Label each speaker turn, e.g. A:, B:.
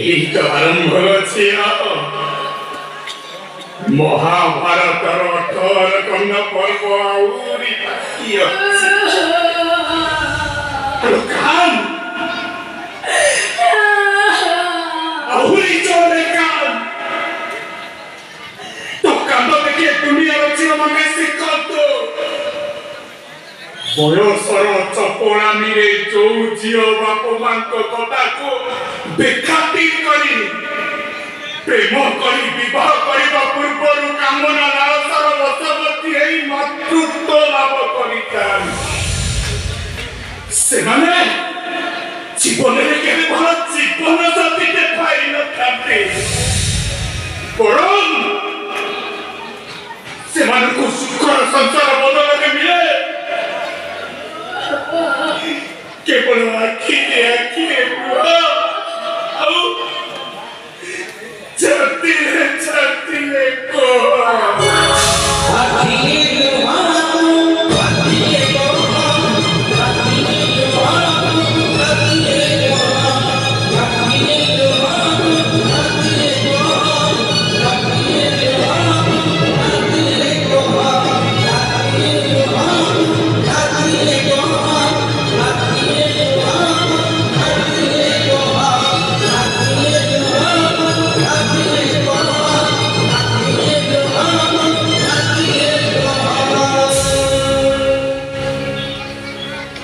A: এই তো আরম্ভ হচ্ছে মহাভারতের 18 কন্যা পর্ব আউরি বাকি আছে। কান আউরি চলে কান তো কান্দ দেখে দুনিয়ার চিরমঙ্গে শিক্ষত বয়সর চপলামিরে ଯୋଉ ଝିଅ ବାପ ମାଙ୍କ କଥାକୁ ବେଖାତିର କରି ପ୍ରେମ କରି ବିବାହ କରିବା ପୂର୍ବରୁ କାମନା ଲାଳସାର ବଶବର୍ତ୍ତୀ ହେଇ ମାତୃତ୍ୱ ଲାଭ କରିଥାନ୍ତି ସେମାନେ ଜୀବନରେ କେବେ ଭଲ ଜୀବନ ସାଥୀଟେ ପାଇନଥାନ୍ତି ବରଂ ସେମାନଙ୍କୁ ସୁଖର ସଂସାର ବଦଳରେ ମିଳେ କେବଳ ଆଖିରେ ଆଉ ଛାତିରେ କୋ